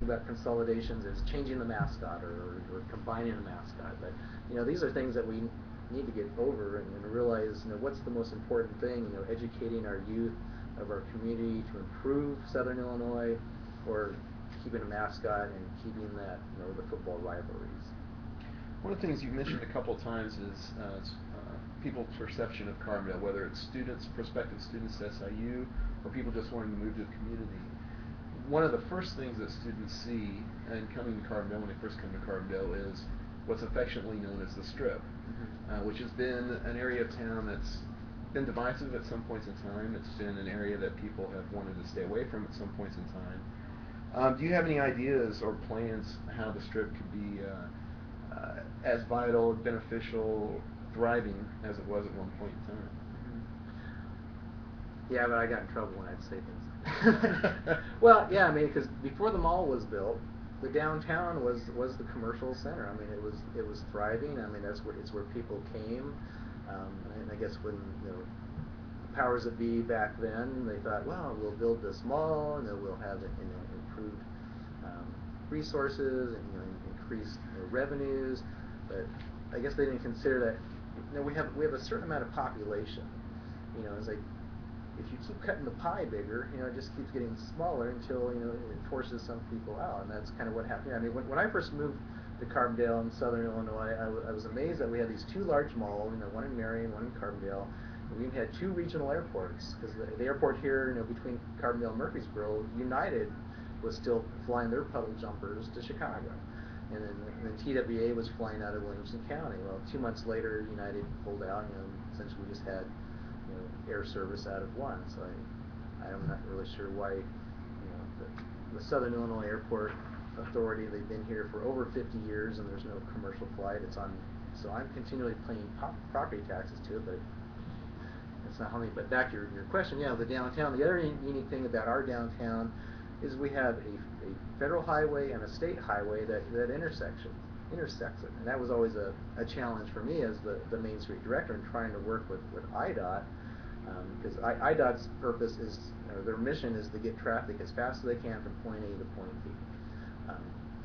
about consolidations is changing the mascot or combining a mascot. But these are things that we need to get over and realize what's the most important thing. Educating our youth of our community to improve Southern Illinois, or keeping a mascot and keeping that the football rivalries. One of the things you've mentioned a couple of times is people's perception of Carbondale, whether it's students, prospective students at SIU, or people just wanting to move to the community. One of the first things that students see in coming to Carbondale, when they first come to Carbondale, is what's affectionately known as the Strip, which has been an area of town that's been divisive at some points in time. It's been an area that people have wanted to stay away from at some points in time. Do you have any ideas or plans how the Strip could be as vital, beneficial, thriving as it was at one point in time? Yeah, but I got in trouble when I'd say things. Well, yeah, I mean, because before the mall was built, the downtown was the commercial center. I mean, it was thriving. I mean, it's where people came. And I guess when the powers that be back then, they thought, well, we'll build this mall and we'll have improved resources and increased revenues. But I guess they didn't consider that we have a certain amount of population. It's like, if you keep cutting the pie bigger, it just keeps getting smaller until it forces some people out, and that's kind of what happened. I mean, when I first moved to Carbondale in Southern Illinois, I was amazed that we had these two large malls, one in Marion, one in Carbondale. And we even had two regional airports, because the airport here, between Carbondale and Murfreesboro, United was still flying their puddle jumpers to Chicago. And then TWA was flying out of Williamson County. Well, 2 months later, United pulled out. Essentially we just had air service out of one. So I'm not really sure why the Southern Illinois Airport Authority, they've been here for over 50 years and there's no commercial flight. So I'm continually paying property taxes to it, but it's not helping. But back to your question, the downtown. The other unique thing about our downtown is we have a federal highway and a state highway that intersects it, and that was always a challenge for me as the Main Street director in trying to work with IDOT, because IDOT's purpose is, their mission is to get traffic as fast as they can from point A to point B.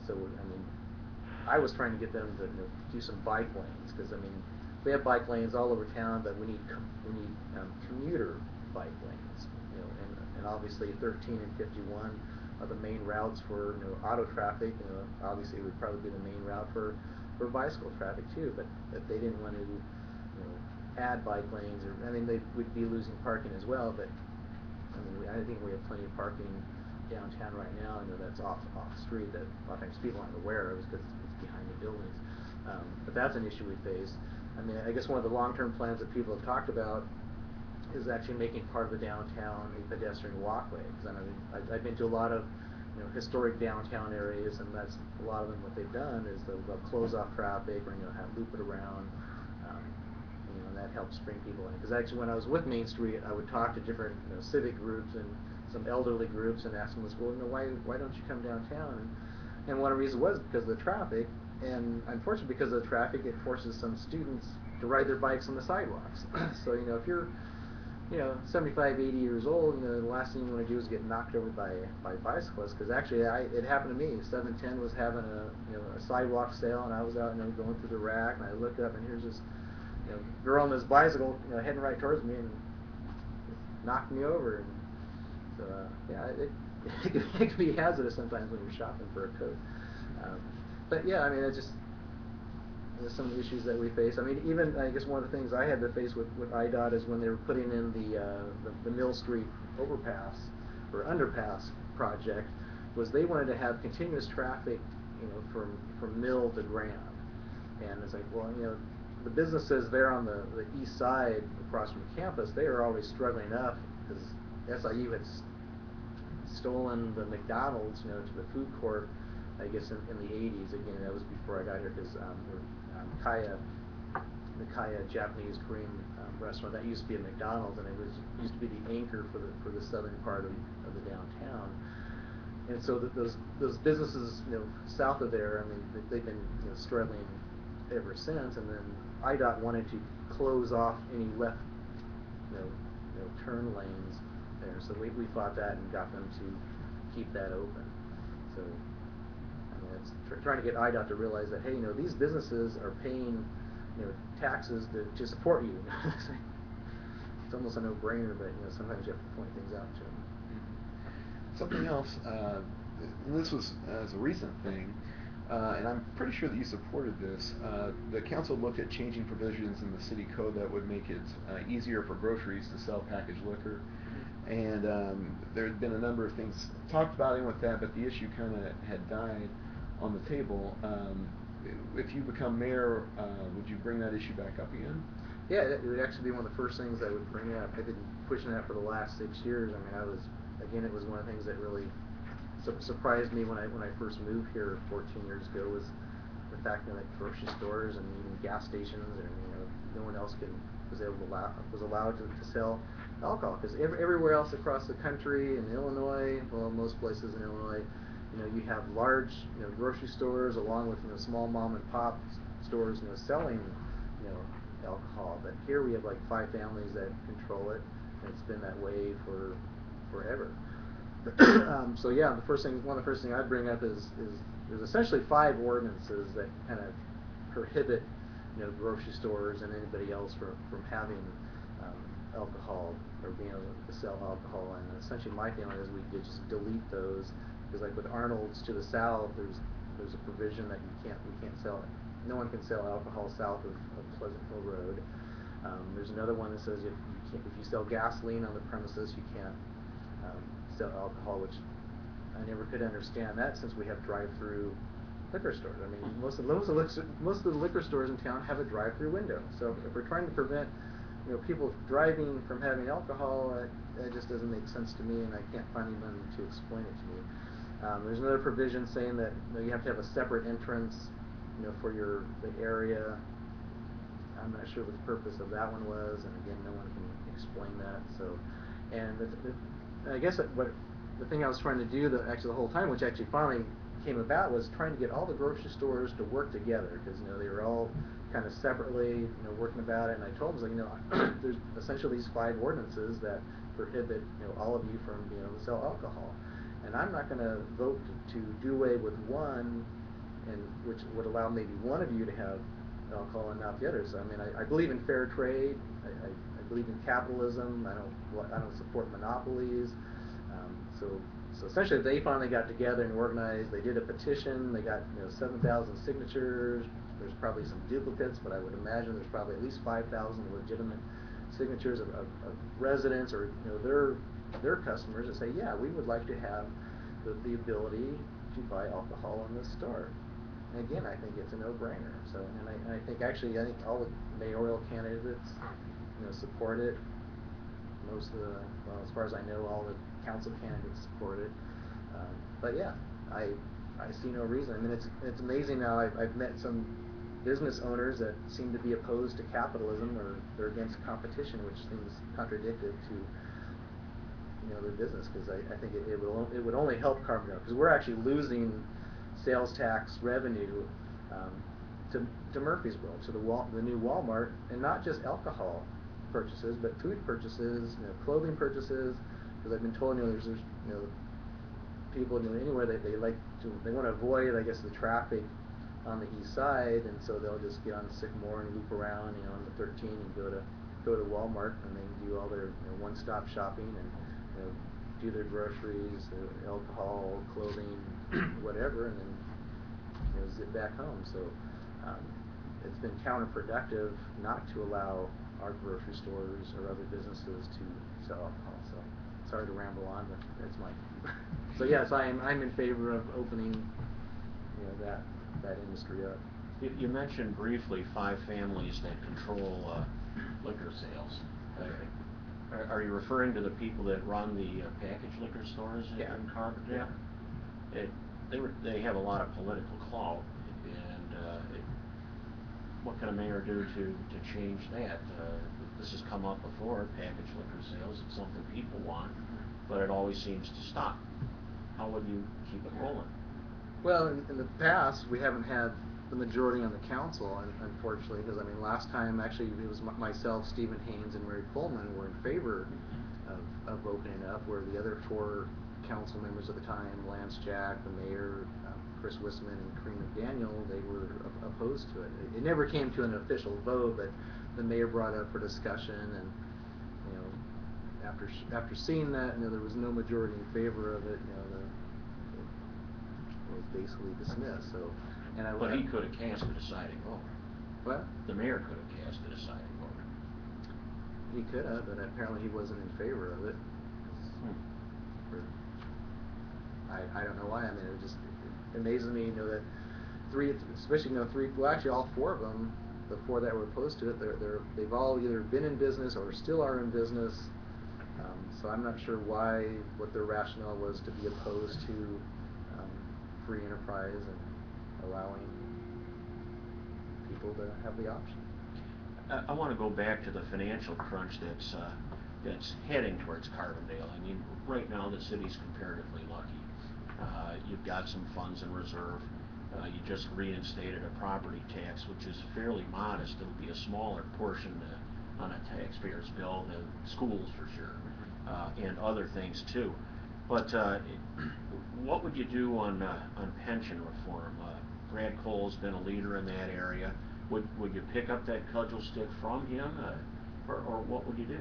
So I mean, I was trying to get them to do some bike lanes, because I mean, we have bike lanes all over town, but we need commuter bike lanes, and obviously 13 and 51 are the main routes for auto traffic. Obviously it would probably be the main route for bicycle traffic too, but they didn't want to add bike lanes, or I mean, they would be losing parking as well. But I mean, I think we have plenty of parking downtown right now. That's off street that a lot of times people aren't aware of, because it's behind the buildings. But that's an issue we face. I mean, I guess one of the long-term plans that people have talked about is actually making part of the downtown a pedestrian walkway. Because I mean, I've been to a lot of historic downtown areas, and that's a lot of them. What they've done is they'll close off traffic, or loop it around. And that helps bring people in. Because actually, when I was with Main Street, I would talk to different civic groups and some elderly groups and ask them, well, why don't you come downtown? And one of the reasons was because of the traffic. And unfortunately, because of the traffic, it forces some students to ride their bikes on the sidewalks. So if you're 75, 80 years old, the last thing you want to do is get knocked over by bicyclists. Because actually, it happened to me. 710 was having a sidewalk sale, and I was out going through the rack, and I look up, and here's this girl on this bicycle heading right towards me, and knocked me over. And so it can be hazardous sometimes when you're shopping for a coat. But yeah, I mean, it's just some of the issues that we face. I mean, even I guess one of the things I had to face with IDOT is when they were putting in the Mill Street overpass or underpass project, was they wanted to have continuous traffic, from Mill to Grand. And it's like, well, the businesses there on the east side across from campus, they are always struggling enough, because SIU had stolen the McDonald's, to the food court, I guess in the 80s. Again, that was before I got here, because the Kaya Japanese Korean restaurant, that used to be a McDonald's, and it used to be the anchor for the southern part of the downtown. And so those businesses south of there, I mean, they've been struggling ever since. And then IDOT wanted to close off any left turn lanes there, so we fought that and got them to keep that open. So trying to get IDOT to realize that, hey, these businesses are paying, taxes to support you. It's almost a no-brainer, but sometimes you have to point things out to them. Something else, and this was as a recent thing, and I'm pretty sure that you supported this. The council looked at changing provisions in the city code that would make it easier for groceries to sell packaged liquor. And there had been a number of things talked about in with that, but the issue kind of had died on the table. If you become mayor, would you bring that issue back up again? Yeah, it would actually be one of the first things I would bring up. I've been pushing that for the last 6 years. I mean, it was one of the things that really surprised me when I first moved here 14 years ago, was the fact that grocery stores and even gas stations, and no one else was allowed to sell alcohol, because everywhere else across the country, in Illinois, well, most places in Illinois, you have large grocery stores along with small mom and pop stores selling alcohol. But here we have like 5 families that control it, and it's been that way for forever. So yeah, one of the first things I'd bring up is there's essentially 5 ordinances that kind of prohibit grocery stores and anybody else from having alcohol or being able to sell alcohol. And essentially my feeling is we could just delete those, because like with Arnold's to the south, there's a provision that we can't sell it. No one can sell alcohol south of Pleasant Hill Road. There's another one that says if you sell gasoline on the premises, you can't sell alcohol, which I never could understand that, since we have drive-through liquor stores. I mean, most of the liquor stores in town have a drive-through window. So if we're trying to prevent people driving from having alcohol, that just doesn't make sense to me, and I can't find anyone to explain it to me. There's another provision saying that you have to have a separate entrance for the area. I'm not sure what the purpose of that one was, and again, no one can explain that. So, and I guess the thing I was trying to do, the whole time, which actually finally came about, was trying to get all the grocery stores to work together, because they were all kind of separately working about it. And I told them, there's essentially these 5 ordinances that prohibit all of you from being able to sell alcohol, and I'm not going to vote to do away with one, and which would allow maybe one of you to have alcohol and not the others. I mean, I believe in fair trade. I believe in capitalism. I don't support monopolies. So essentially, they finally got together and organized. They did a petition. They got 7,000 signatures. There's probably some duplicates, but I would imagine there's probably at least 5,000 legitimate signatures of residents or their customers that say, yeah, we would like to have the ability to buy alcohol in this store. And again, I think it's a no-brainer. So, and I think all the mayoral candidates, support it. Most of as far as I know, all the council candidates support it. But yeah, I see no reason. I mean, it's amazing now. I've met some business owners that seem to be opposed to capitalism, or they're against competition, which seems contradictory to their business, because I think it would only help Carbondale, because we're actually losing sales tax revenue to Murfreesboro, to the new Walmart, and not just alcohol purchases, but food purchases, clothing purchases, because I've been told there's people anywhere that they want to avoid, I guess, the traffic on the east side, and so they'll just get on Sycamore and loop around on the 13 and go to Walmart, and they can do all their one-stop shopping and do their groceries, their alcohol, clothing, whatever, and then zip back home. So it's been counterproductive not to allow our grocery stores or other businesses to sell alcohol. So sorry to ramble on, but that's my view. So yes, I'm in favor of opening that industry up. You mentioned briefly 5 families that control liquor sales. Are you referring to the people that run the packaged liquor stores in Carbondale? Yeah. They have a lot of political clout, and what can a mayor do to change that? This has come up before, packaged liquor sales. It's something people want, but it always seems to stop. How would you keep it rolling? Well, in the past, we haven't had the majority on the council, unfortunately, because last time actually it was myself, Stephen Haynes, and Mary Pullman were in favor of opening up, where the other 4 council members at the time, Lance Jack, the mayor, Chris Chris Wisman and Kareem McDaniel, they were opposed to it. It never came to an official vote, but the mayor brought it up for discussion, and you know, after seeing that, you know, there was no majority in favor of it. You know, it was basically dismissed. So, But he could have cast a deciding vote. What? The mayor could have cast a deciding vote. He could have, but apparently he wasn't in favor of it. I don't know why. I mean, it just amazes me, you know, that actually all four of them, the four that were opposed to it, they've all either been in business or still are in business. So I'm not sure what their rationale was to be opposed to free enterprise and allowing people to have the option. I want to go back to the financial crunch that's heading towards Carbondale. I mean, right now the city's comparatively lucky. You've got some funds in reserve. You just reinstated a property tax, which is fairly modest. It'll be a smaller portion on a taxpayer's bill than schools for sure, and other things too. But what would you do on pension reform? Brad Cole's been a leader in that area. Would you pick up that cudgel stick from him, or what would you do?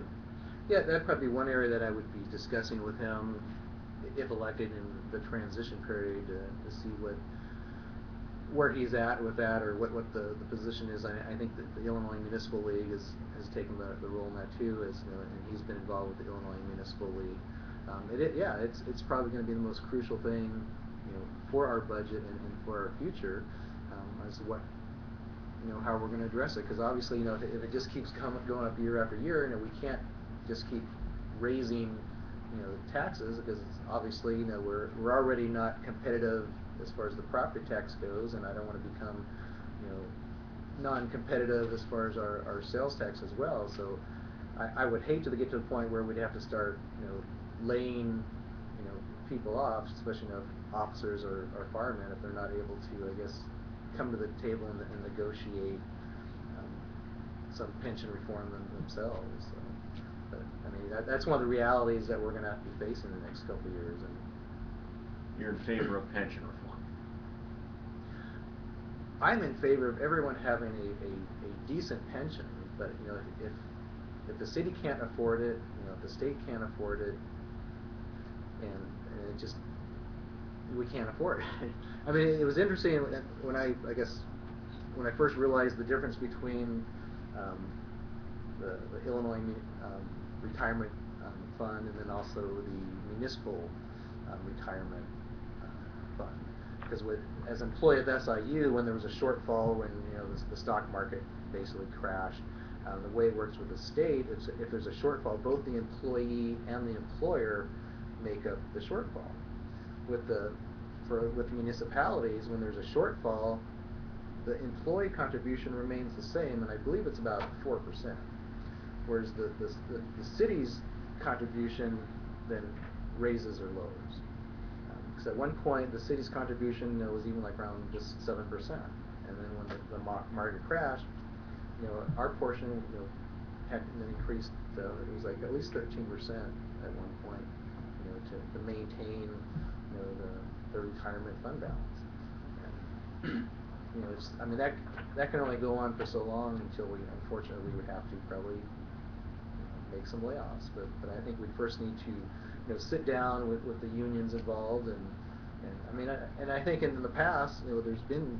Yeah, that'd probably be one area that I would be discussing with him if elected in the transition period to see where he's at with that, or what the position is. I think that the Illinois Municipal League has taken the role in that too, as you know, and he's been involved with the Illinois Municipal League. It's probably going to be the most crucial thing, you know, for our budget and for our future, as to what, you know, how we're going to address it. Because obviously, you know, if it just keeps going up year after year, you know, we can't just keep raising, you know, taxes, because it's obviously, you know, we're already not competitive as far as the property tax goes, and I don't want to become, you know, non-competitive as far as our sales tax as well. So I would hate to get to the point where we'd have to start, you know, laying, you know, people off, especially, you know, officers or firemen, if they're not able to, I guess, come to the table and negotiate some pension reform themselves. So, but I mean, that's one of the realities that we're going to have to be facing in the next couple of years. And you're in favor of pension reform? I'm in favor of everyone having a decent pension, but you know, if the city can't afford it, you know, if the state can't afford it, and it just, we can't afford it. I mean, it was interesting when I first realized the difference between the Illinois retirement fund and then also the municipal retirement fund. Because as an employee of SIU, when there was a shortfall, when, you know, the stock market basically crashed, the way it works with the state is if there's a shortfall, both the employee and the employer make up the shortfall. With municipalities, when there's a shortfall, the employee contribution remains the same, and I believe it's about 4%. Whereas the city's contribution then raises or lowers. Because at one point the city's contribution, you know, was even like around just 7%, and then when the market crashed, you know, our portion, you know, had increased. It was like at least 13% at one point, you know, to maintain, you know, the retirement fund balance. And, you know, I mean, that can only go on for so long until unfortunately we would have to probably, you know, make some layoffs. But I think we first need to, you know, sit down with the unions involved, and I mean, I think in the past, you know, there's been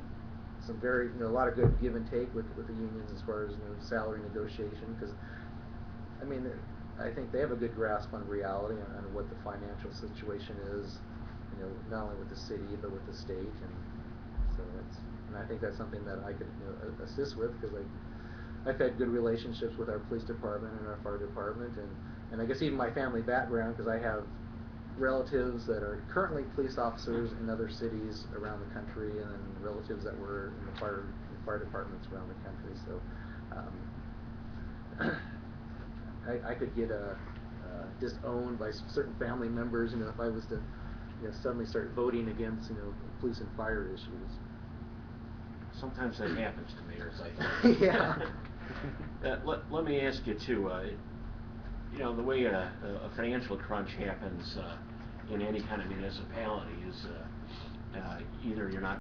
some very, you know, a lot of good give and take with the unions as far as, you know, salary negotiation, because I mean, I think they have a good grasp on reality on what the financial situation is, you know, not only with the city but with the state, and so I think that's something that I could, you know, assist with, because I've had good relationships with our police department and our fire department, and I guess even my family background, because I have relatives that are currently police officers in other cities around the country, and then relatives that were in the fire departments around the country. So I could get disowned by certain family members, you know, if I was to, you know, suddenly start voting against, you know, police and fire issues. Sometimes that happens to mayors, I think. Yeah. Let me ask you too. You know, the way a financial crunch happens in any kind of municipality is either you're not